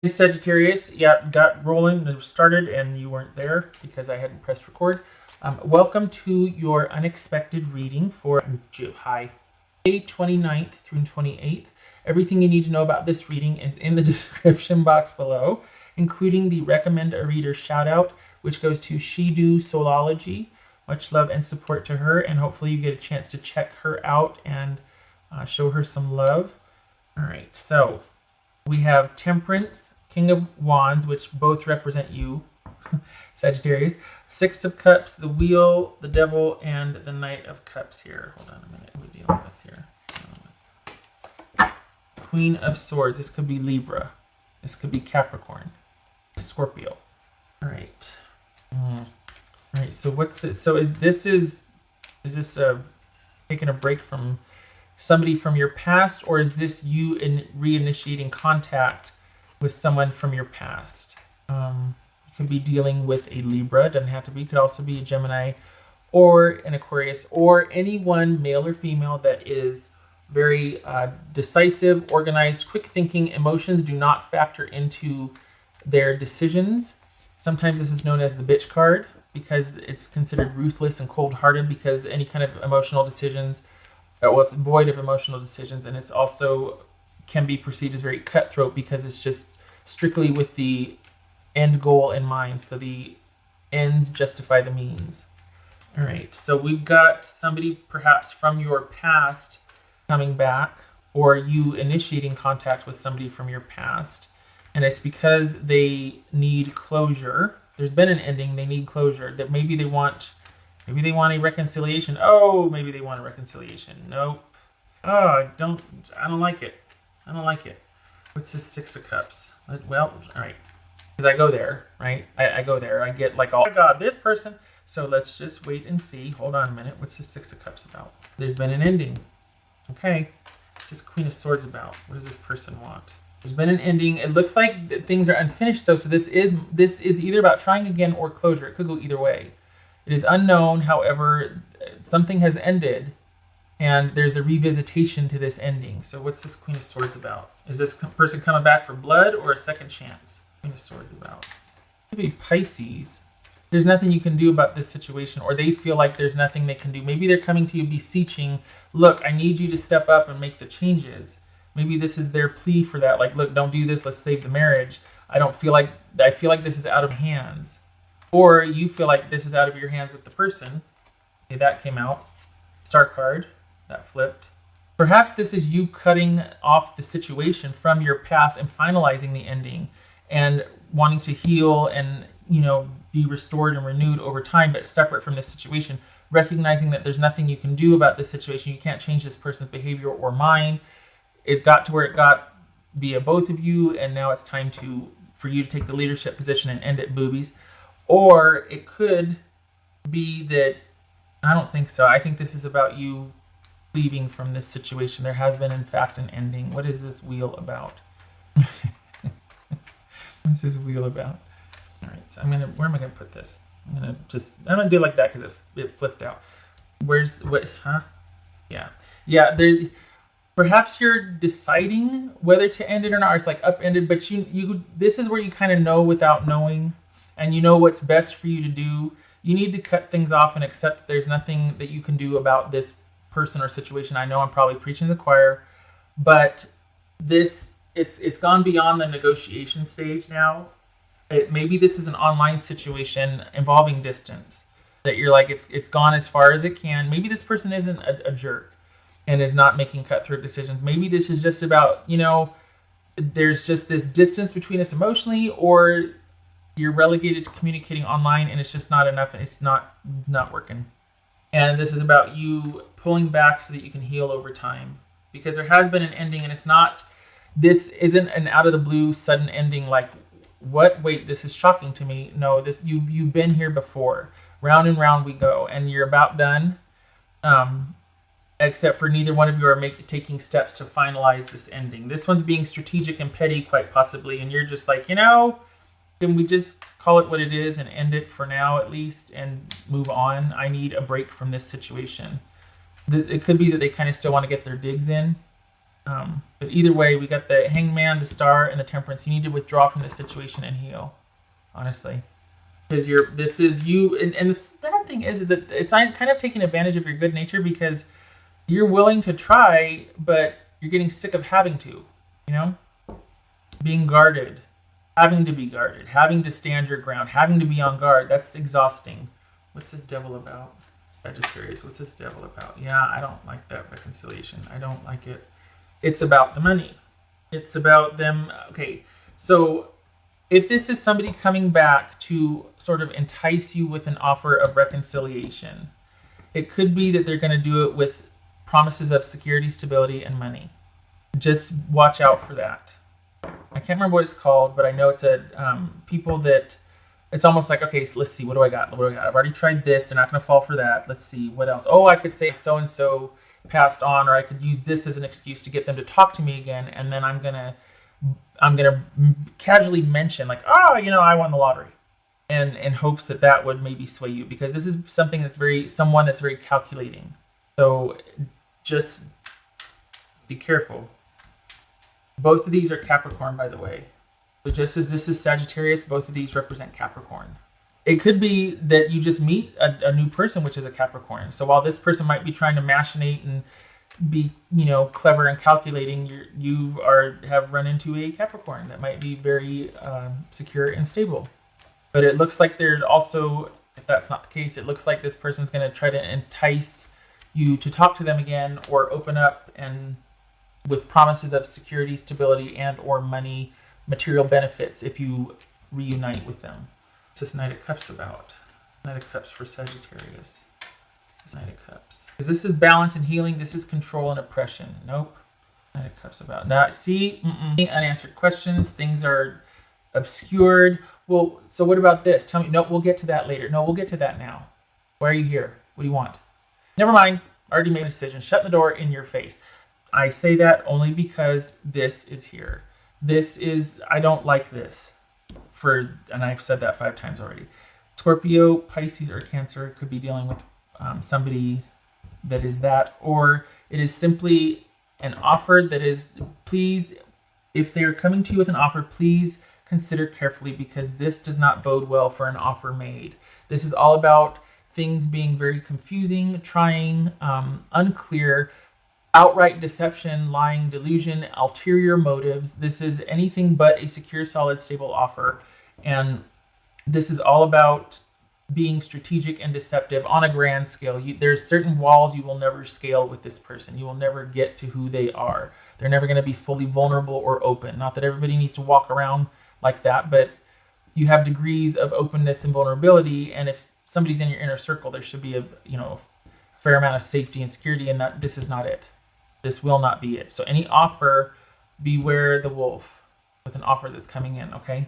Hey Sagittarius, yeah, got rolling, it started, and you weren't there because I hadn't pressed record. Welcome to your unexpected reading for July 29th through 28th. Everything you need to know about this reading is in the description box below, including the recommend a reader shout out, which goes to She Do Soulology. Much love and support to her, and hopefully you get a chance to check her out and show her some love. All right, so we have Temperance, King of Wands, which both represent you, Sagittarius. Six of Cups, the Wheel, the Devil, and the Knight of Cups here. Hold on a minute. What are we dealing with here? Queen of Swords. This could be Libra. This could be Capricorn. Scorpio. All right. All right. So what's this? So is this taking a break from somebody from your past, or is this you reinitiating contact with someone from your past? You could be dealing with a Libra, doesn't have to be, could also be a Gemini or an Aquarius, or anyone, male or female, that is very decisive, organized, quick thinking. Emotions do not factor into their decisions. Sometimes this is known as the bitch card because it's considered ruthless and cold-hearted, because any kind of emotional decisions, well, it's void of emotional decisions, and it's also can be perceived as very cutthroat because it's just strictly with the end goal in mind. So the ends justify the means. All right, so we've got somebody perhaps from your past coming back, or you initiating contact with somebody from your past, and it's because they need closure. There's been an ending, they need closure. That maybe they want a reconciliation. Oh, maybe they want a reconciliation. Nope. Oh, I don't like it. I don't like it. What's this Six of Cups? Well, all right. Because I go there, right? I go there. I get like, oh my God, this person. So let's just wait and see. Hold on a minute. What's this Six of Cups about? There's been an ending. Okay. What's this Queen of Swords about? What does this person want? There's been an ending. It looks like things are unfinished though. So this is either about trying again or closure. It could go either way. It is unknown, however, something has ended, and there's a revisitation to this ending. So what's this Queen of Swords about? Is this person coming back for blood or a second chance? Queen of Swords about? Maybe Pisces. There's nothing you can do about this situation, or they feel like there's nothing they can do. Maybe they're coming to you beseeching, look, I need you to step up and make the changes. Maybe this is their plea for that. Like, look, don't do this. Let's save the marriage. I feel like this is out of hands. Or you feel like this is out of your hands with the person. Okay, that came out. Star card, that flipped. Perhaps this is you cutting off the situation from your past and finalizing the ending and wanting to heal and, be restored and renewed over time, but separate from this situation, recognizing that there's nothing you can do about this situation. You can't change this person's behavior or mind. It got to where it got via both of you, and now it's time for you to take the leadership position and end it, boobies. Or it could be that, I don't think so. I think this is about you leaving from this situation. There has been, in fact, an ending. What is this wheel about? What's this wheel about? All right, so where am I gonna put this? I'm gonna do it like that because it flipped out. Yeah. Perhaps you're deciding whether to end it or not. Or it's like upended, but this is where you kind of know without knowing. And you know what's best for you to do. You need to cut things off and accept that there's nothing that you can do about this person or situation. I know I'm probably preaching to the choir, but it's gone beyond the negotiation stage now. Maybe this is an online situation involving distance that you're like, it's gone as far as it can. Maybe this person isn't a jerk and is not making cutthroat decisions. Maybe this is just about, there's just this distance between us emotionally, or you're relegated to communicating online and it's just not enough and it's not working. And this is about you pulling back so that you can heal over time, because there has been an ending, and this isn't an out of the blue sudden ending like, what? Wait, this is shocking to me. No, you've been here before. Round and round we go, and you're about done. Except for neither one of you are taking steps to finalize this ending. This one's being strategic and petty, quite possibly, and you're just like, can we just call it what it is and end it for now at least and move on? I need a break from this situation. It could be that they kind of still want to get their digs in. But either way, we got the Hangman, the Star, and the Temperance. You need to withdraw from this situation and heal, honestly. Because this is you, and the sad thing is that it's kind of taking advantage of your good nature because you're willing to try, but you're getting sick of having to, you know? Being guarded, having to be guarded, having to stand your ground, having to be on guard. That's exhausting. What's this devil about? Sagittarius, what's this devil about? Yeah, I don't like that reconciliation. I don't like it. It's about the money. It's about them. Okay, so if this is somebody coming back to sort of entice you with an offer of reconciliation, it could be that they're going to do it with promises of security, stability, and money. Just watch out for that. I can't remember what it's called, but I know it's people that, it's almost like, okay, so let's see, what do I got? I've already tried this. They're not going to fall for that. Let's see, what else? Oh, I could say so-and-so passed on, or I could use this as an excuse to get them to talk to me again, and then I'm gonna casually mention like, oh, I won the lottery, and in hopes that would maybe sway you, because this is someone that's very calculating. So just be careful. Both of these are Capricorn, by the way. So just as this is Sagittarius, both of these represent Capricorn. It could be that you just meet a new person, which is a Capricorn. So while this person might be trying to machinate and be, clever and calculating, you have run into a Capricorn that might be very secure and stable. But it looks like there's also, if that's not the case, it looks like this person's going to try to entice you to talk to them again or open up, and with promises of security, stability, and or money, material benefits if you reunite with them. What's this Knight of Cups about? Knight of Cups for Sagittarius. This Knight of Cups. Because this is balance and healing. This is control and oppression. Nope. Knight of Cups about. Now, see? Unanswered questions. Things are obscured. Well, so what about this? Tell me. No, we'll get to that later. No, we'll get to that now. Why are you here? What do you want? Never mind. Already made a decision. Shut the door in your face. I say that only because this is here. I don't like this. And I've said that 5 times already. Scorpio, Pisces, or Cancer could be dealing with somebody that is that, or it is simply an offer that is, please, if they're coming to you with an offer, please consider carefully, because this does not bode well for an offer made. This is all about things being very confusing, trying, unclear, outright deception, lying, delusion, ulterior motives. This is anything but a secure, solid, stable offer. And this is all about being strategic and deceptive on a grand scale. There's certain walls you will never scale with this person. You will never get to who they are. They're never going to be fully vulnerable or open. Not that everybody needs to walk around like that, but you have degrees of openness and vulnerability. And if somebody's in your inner circle, there should be a fair amount of safety and security, and that this is not it. This will not be it. So any offer, beware the wolf with an offer that's coming in, okay?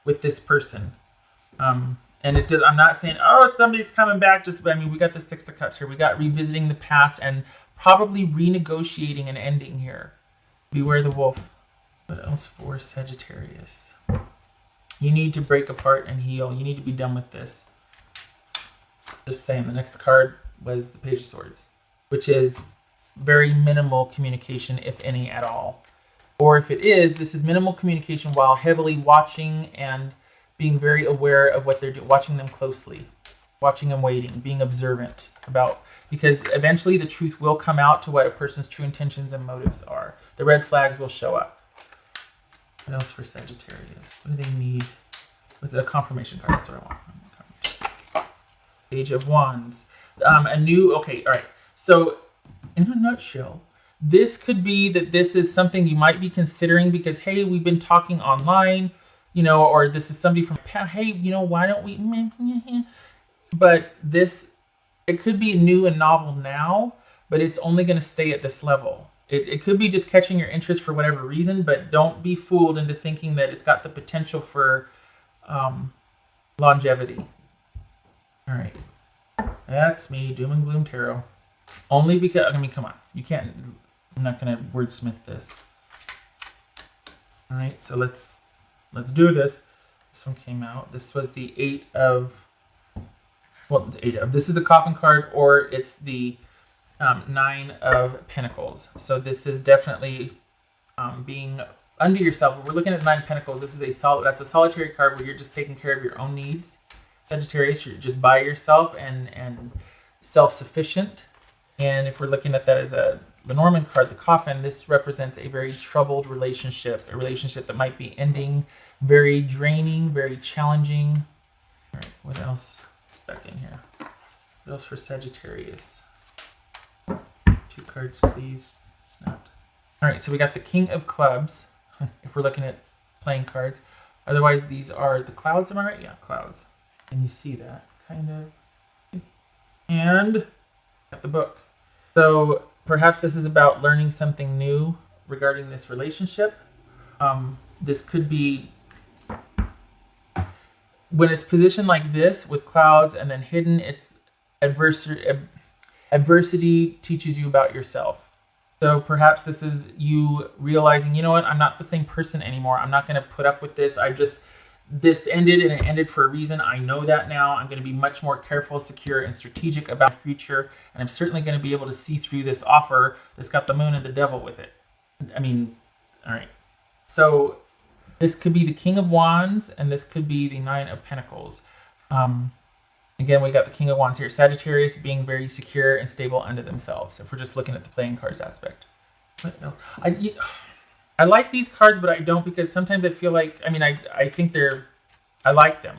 With this person. And I'm not saying, oh, it's somebody's coming back. We got the 6 of Cups here. We got revisiting the past and probably renegotiating an ending here. Beware the wolf. What else for Sagittarius? You need to break apart and heal. You need to be done with this. Just saying, the next card was the Page of Swords, which is very minimal communication, if any at all. Or if it is, this is minimal communication while heavily watching and being very aware of what they're doing, watching them closely, watching them waiting, being observant about, because eventually the truth will come out to what a person's true intentions and motives are. The red flags will show up. What else for Sagittarius? What do they need? With a confirmation card, that's what I want. Page of Wands. Okay, all right. So in a nutshell, this could be that this is something you might be considering because, hey, we've been talking online, or this is somebody from, hey, why don't we, but it could be new and novel now, but it's only going to stay at this level. It could be just catching your interest for whatever reason, but don't be fooled into thinking that it's got the potential for longevity. All right. That's me, Doom and Gloom Tarot. Only because, come on. You can't, I'm not going to wordsmith this. All right, so let's do this. This one came out. This was the 8 of, this is the Coffin card, or it's the Nine of Pentacles. So this is definitely being under yourself. If we're looking at Nine of Pentacles, this is that's a solitary card where you're just taking care of your own needs. Sagittarius, you're just by yourself and self-sufficient. And if we're looking at that as a Lenormand card, the Coffin, this represents a very troubled relationship, a relationship that might be ending, very draining, very challenging. All right, what else back in here? What else for Sagittarius? 2 cards, please. Snapped. All right, so we got the King of Clubs, if we're looking at playing cards. Otherwise, these are the clouds, am I right? Yeah, clouds. And you see that, kind of. And got the book. So perhaps this is about learning something new regarding this relationship. This could be, when it's positioned like this with clouds and then hidden, it's adversity teaches you about yourself. So perhaps this is you realizing, you know what, I'm not the same person anymore. I'm not going to put up with this. This ended and it ended for a reason. I know that now. I'm going to be much more careful, secure, and strategic about the future. And I'm certainly going to be able to see through this offer that's got the moon and the devil with it. I mean, all right. So this could be the King of Wands and this could be the Nine of Pentacles. Again, we got the King of Wands here. Sagittarius being very secure and stable unto themselves, if we're just looking at the playing cards aspect. What else? I like these cards, but I don't, because sometimes I feel like, I mean, I think I like them.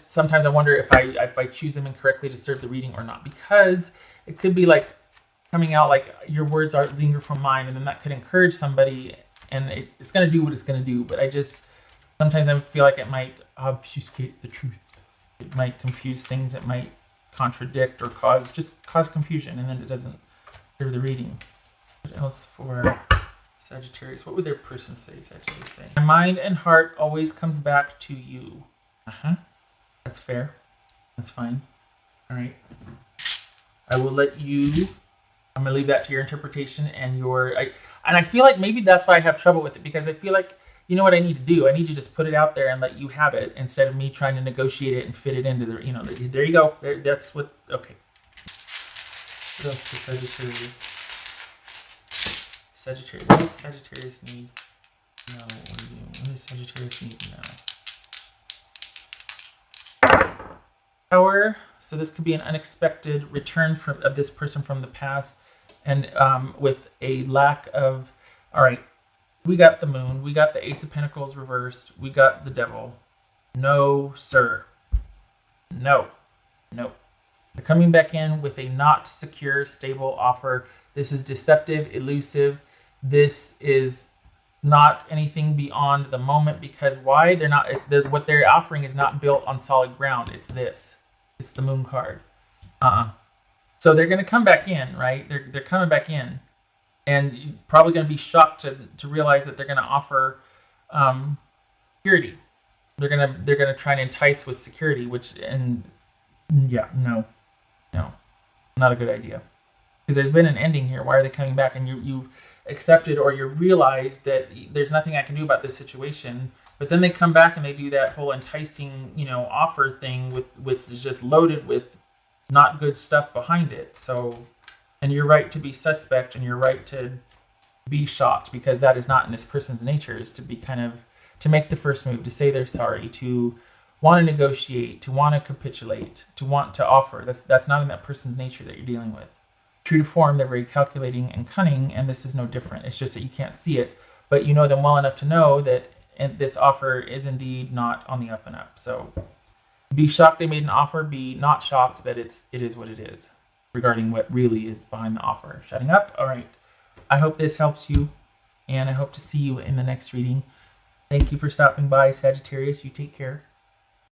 Sometimes I wonder if I choose them incorrectly to serve the reading or not, because it could be like coming out like your words are linger from mine, and then that could encourage somebody, and it's going to do what it's going to do. But sometimes I feel like it might obfuscate the truth. It might confuse things. It might contradict or cause confusion, and then it doesn't serve the reading. What else for Sagittarius? What would their person say? Sagittarius say, my mind and heart always comes back to you. That's fair. That's fine. All right. I will let you. I'm gonna leave that to your interpretation and I feel like maybe that's why I have trouble with it, because I feel like, you know what I need to do? I need to just put it out there and let you have it instead of me trying to negotiate it and fit it into the, there you go. That's what, okay. What else does Sagittarius? What does Sagittarius need? No, what does Sagittarius need now? Power. So this could be an unexpected return of this person from the past, and with a lack of, all right, we got the moon, we got the Ace of Pentacles reversed, we got the devil. No, sir. No. They're coming back in with a not secure, stable offer. This is deceptive, elusive. This is not anything beyond the moment, because why? What they're offering is not built on solid ground. It's this. It's the moon card. So they're going to come back in, right? They're coming back in. And you're probably going to be shocked to realize that they're going to offer security. They're gonna try and entice with security, no, not a good idea. Because there's been an ending here. Why are they coming back? And you've accepted, or you realize that there's nothing I can do about this situation. But then they come back and they do that whole enticing, offer thing which is just loaded with not good stuff behind it. So. And you're right to be suspect, and you're right to be shocked, because that is not in this person's nature, is to be to make the first move, to say they're sorry, to want to negotiate, to want to capitulate, to want to offer. That's not in that person's nature that you're dealing with. True to form, they're very calculating and cunning, and this is no different. It's just that you can't see it, but you know them well enough to know that this offer is indeed not on the up and up. So be shocked they made an offer, be not shocked that it is what it is. Regarding what really is behind the offer. Shutting up. All right. I hope this helps you, and I hope to see you in the next reading. Thank you for stopping by, Sagittarius. You take care.